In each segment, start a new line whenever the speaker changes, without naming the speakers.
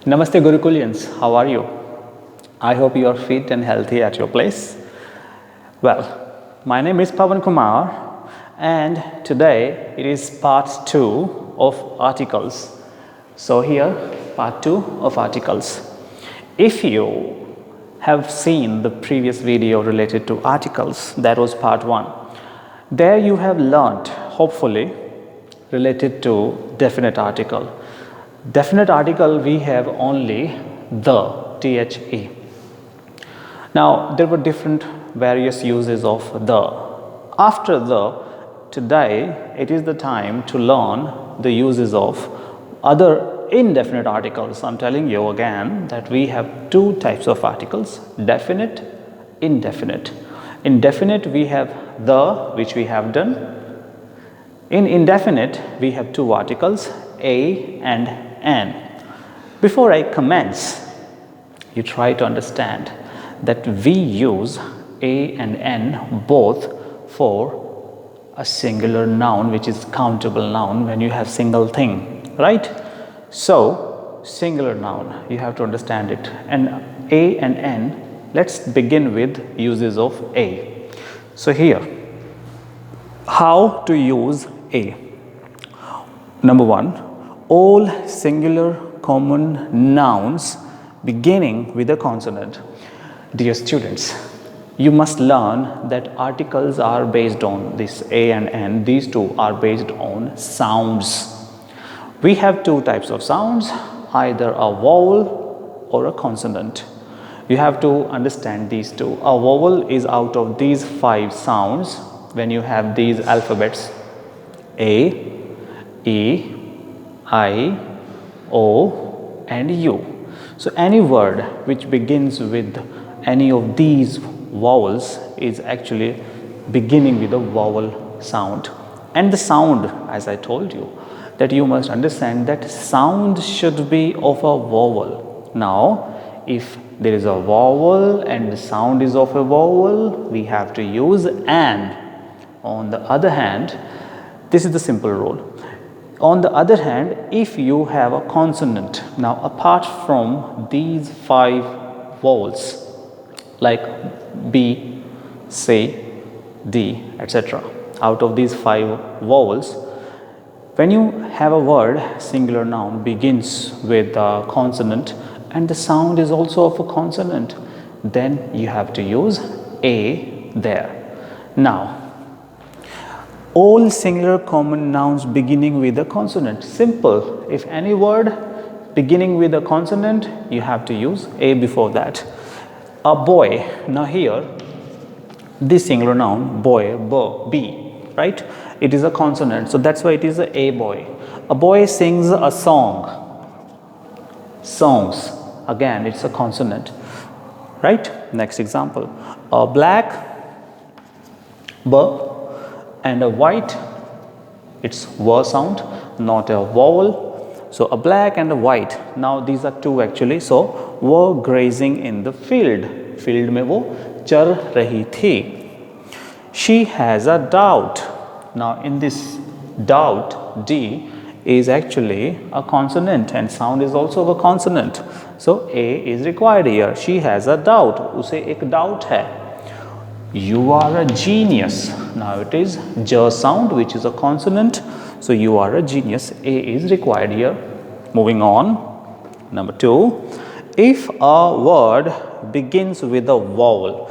Namaste Gurukulians, how are you? I hope you are fit and healthy at your place. Well, my name is Pavan Kumar and today it is part 2 of articles. So here, part 2 of articles. If you have seen the previous video related to articles, that was part 1. There you have learnt, hopefully, related to definite article. Definite article we have only the, the. Now there were different various uses of the. After the, today it is the time to learn the uses of other indefinite articles. I'm telling you again that we have 2 types of articles, definite, indefinite. In definite we have the, which we have done. In indefinite we have 2 articles, a and n. Before I commence, you try to understand that we use a and n both for a singular noun, which is countable noun when you have single thing, right? So singular noun, you have to understand it. And a and n, let's begin with uses of a. So here, how to use a? Number 1, all singular common nouns beginning with a consonant. Dear students, you must learn that articles are based on this a and n. These 2 are based on sounds. We have 2 types of sounds, either a vowel or a consonant. You have to understand these 2. A vowel is out of these 5 sounds when you have these alphabets a, e, I, O and U. So any word which begins with any of these vowels is actually beginning with a vowel sound. And the sound, as I told you, that you must understand that sound should be of a vowel. Now, if there is a vowel and the sound is of a vowel, we have to use and. On the other hand, this is the simple rule. On the other hand, if you have a consonant, now apart from these 5 vowels like B, C, D, etc., out of these 5 vowels, when you have a word, singular noun begins with a consonant and the sound is also of a consonant, then you have to use a there. Now, all singular common nouns beginning with a consonant. Simple. If any word beginning with a consonant, you have to use a before that. A boy. Now here, this singular noun, boy, b, right? It is a consonant, so that's why it is a boy. A boy sings a song. Songs. Again, it's a consonant, right? Next example. A black, b, and a white, it's v sound, not a vowel. So a black and a white. Now these are 2 actually. So were grazing in the field. Field में वो चर रही थी. She has a doubt. Now in this doubt, D is actually a consonant and sound is also a consonant. So A is required here. She has a doubt. उसे एक doubt है. You are a genius. Now it is j sound, which is a consonant. So you are a genius. A is required here. Moving on. Number 2. If a word begins with a vowel.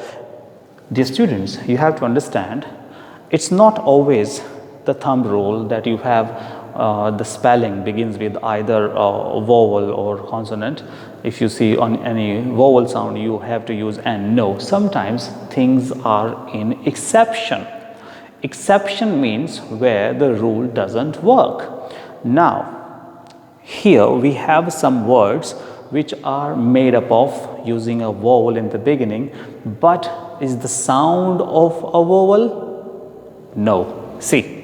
Dear students, you have to understand, it's not always the thumb rule that you have the spelling begins with either a vowel or consonant. If you see on any vowel sound, you have to use n. No, sometimes things are in exception. Exception means where the rule doesn't work. Now, here we have some words which are made up of using a vowel in the beginning, but is the sound of a vowel? No. See.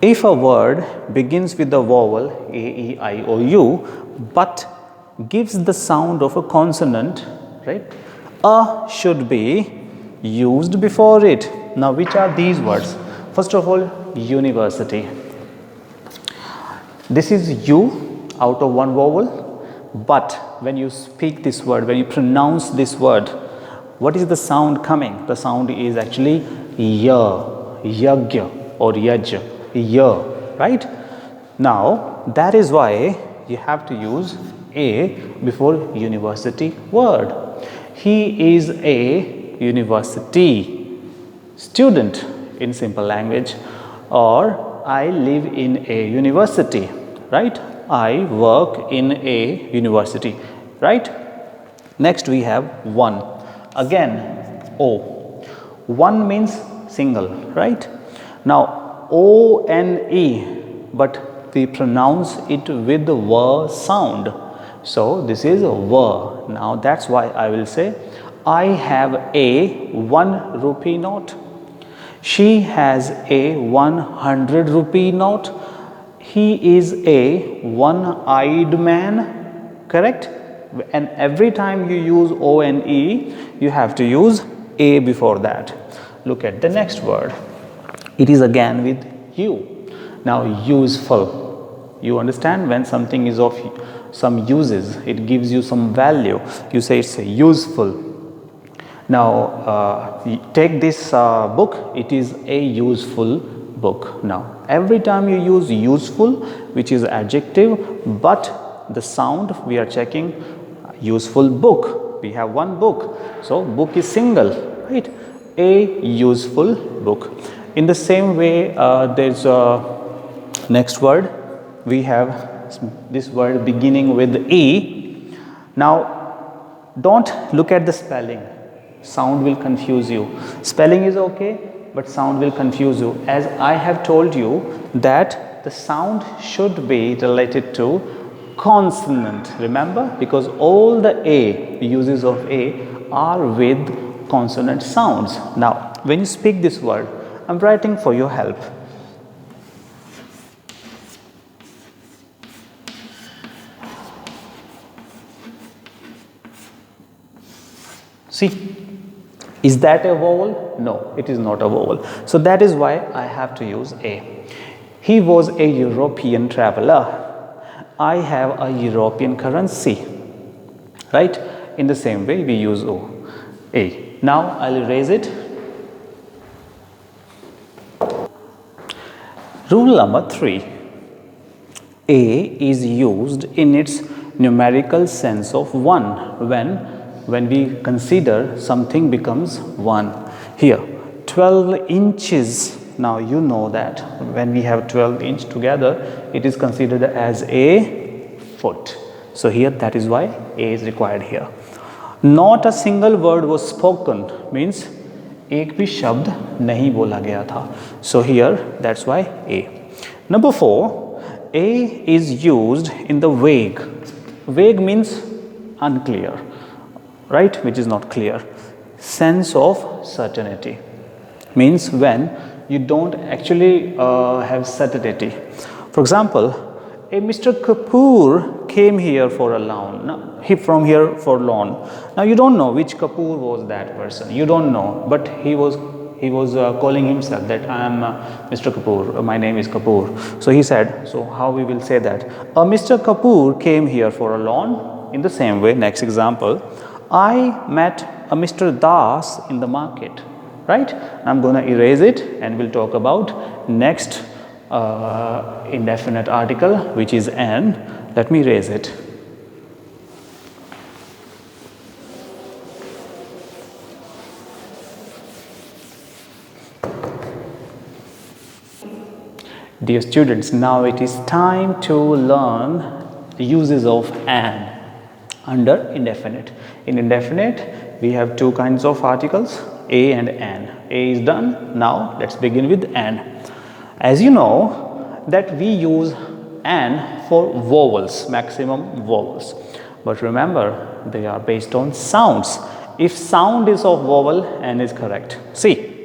If a word begins with the vowel a, e, I, o, u, but gives the sound of a consonant, right? A should be used before it. Now, which are these words? First of all, university. This is U out of one vowel. But when you speak this word, when you pronounce this word, what is the sound coming? The sound is actually ya, yagya or yaj, ya, right? Now that is why you have to use a before university word. He is a university student in simple language, or I live in a university, right? I work in a university, right? Next we have one. Again, O. One means single, right? Now, O-N-E, but we pronounce it with the V sound. So, this is a V. Now, that's why I will say, I have a 1 rupee note. She has a 100 rupee note. He is a one-eyed man, correct? And every time you use O-N-E, you have to use a before that. Look at the next word. It is again with U. Now, useful. You understand, when something is of some uses, it gives you some value. You say it's useful. Now, take this book. It is a useful book. Now, every time you use useful, which is adjective, but the sound we are checking, useful book. We have one book. So, book is single, right? A useful book. In the same way, there's a next word. We have this word beginning with E. Now, don't look at the spelling. Sound will confuse you. Spelling is okay, but sound will confuse you. As I have told you that the sound should be related to consonant. Remember, because all the A uses of A are with consonant sounds. Now, when you speak this word, I'm writing for your help. See, is that a vowel? No, it is not a vowel. So that is why I have to use A. He was a European traveler. I have a European currency, right? In the same way, we use O, A. Now, I'll erase it. Rule number 3. A is used in its numerical sense of 1 when we consider something becomes 1. Here, 12 inches. Now, you know that when we have 12 inch together, it is considered as a foot. So, here that is why A is required here. Not a single word was spoken, means एक भी शब्द नहीं बोला गया था. So, here that's why A. Number 4, A is used in the vague. Vague means unclear, right, which is not clear. Sense of certainty means when you don't actually have certainty. For example, a Mr. Kapoor came here for a loan. Now, he from here for loan. Now you don't know which Kapoor was that person. You don't know, but he was calling himself that I am Mr. Kapoor. My name is Kapoor. So he said. So how we will say that? A Mr. Kapoor came here for a loan. In the same way, next example, I met a Mr. Das in the market. Right? I'm going to erase it and we'll talk about next indefinite article, which is an. Let me erase it. Dear students, now it is time to learn the uses of an under indefinite. In indefinite, we have two kinds of articles, a and an. A is done. Now let's begin with an. As you know that we use an for vowels, maximum vowels. But remember, they are based on sounds. If sound is of vowel, an is correct. See,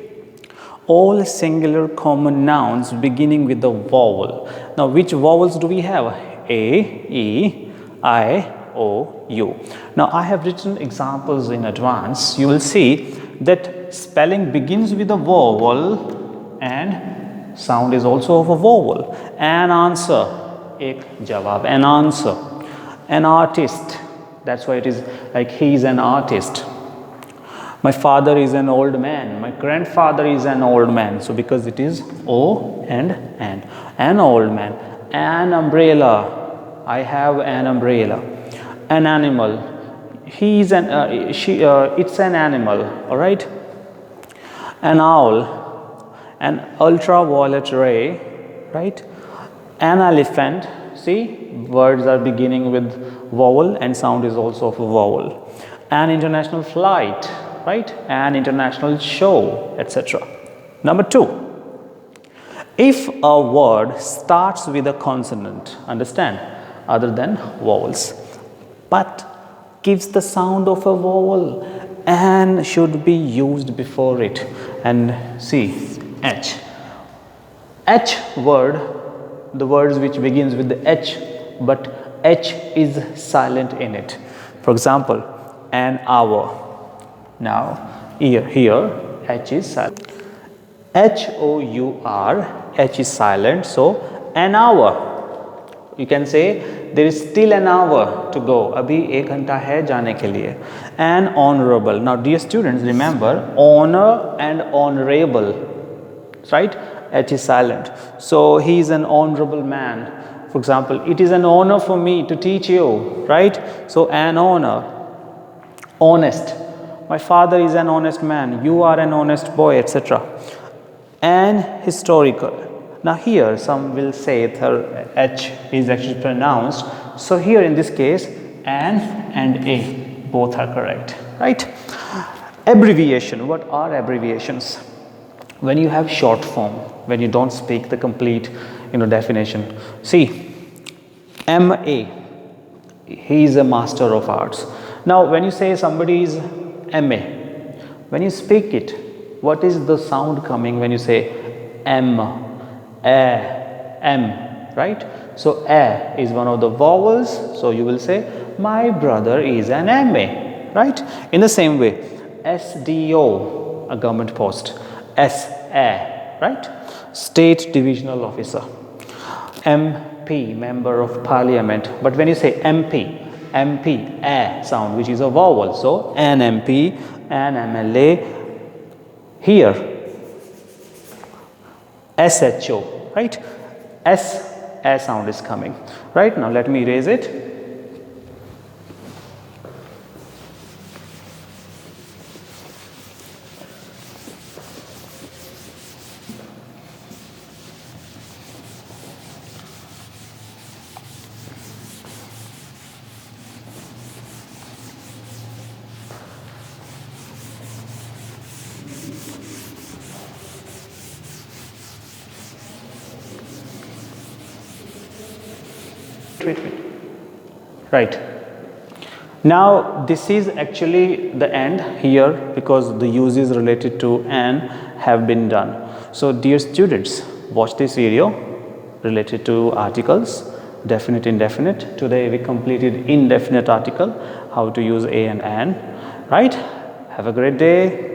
all singular common nouns beginning with the vowel. Now, which vowels do we have? A, E, I, O, U. Now, I have written examples in advance. You will see that spelling begins with a vowel and sound is also of a vowel. An answer, ek jawab, an answer. An artist. That's why it is like he is an artist. My father is an old man. My grandfather is an old man. So because it is O and an old man. An umbrella. I have an umbrella. An animal. He is an it's an animal. All right. An owl. An ultraviolet ray. Right. An elephant. See, words are beginning with vowel and sound is also of a vowel. An international flight. Right, an international show, etc. Number 2, if a word starts with a consonant, understand, other than vowels, but gives the sound of a vowel and should be used before it. And see, H. H word, the words which begins with the H, but H is silent in it. For example, an hour. Now, here H is silent. H-O-U-R, H is silent. So, an hour. You can say, there is still an hour to go. Abhi ek ghanta hai jaane ke liye. An honorable. Now, dear students, remember, honor and honorable. Right? H is silent. So, he is an honorable man. For example, it is an honor for me to teach you. Right? So, an honor. Honest. My father is an honest man, you are an honest boy, etc. And historical. Now here some will say the H is actually pronounced. So here in this case, an and a both are correct, right? Abbreviation. What are abbreviations? When you have short form, when you don't speak the complete definition. See, M.A. He is a master of arts. Now when you say somebody is M.A. when you speak it, what is the sound coming when you say M, A, M, right? So A is one of the vowels, so you will say my brother is an M.A., right? In the same way, SDO, a government post, S.A., right? State Divisional Officer. MP, Member of Parliament, but when you say MP, MP, A sound, which is a vowel. So, an MP, an MLA. Here, SHO, right? S, A sound is coming. Right? Now, let me erase it. Wait. Right. Now this is actually the end here because the uses related to an have been done. So dear students, watch this video related to articles, definite, indefinite. Today we completed indefinite article, how to use a and an. Right? Have a great day.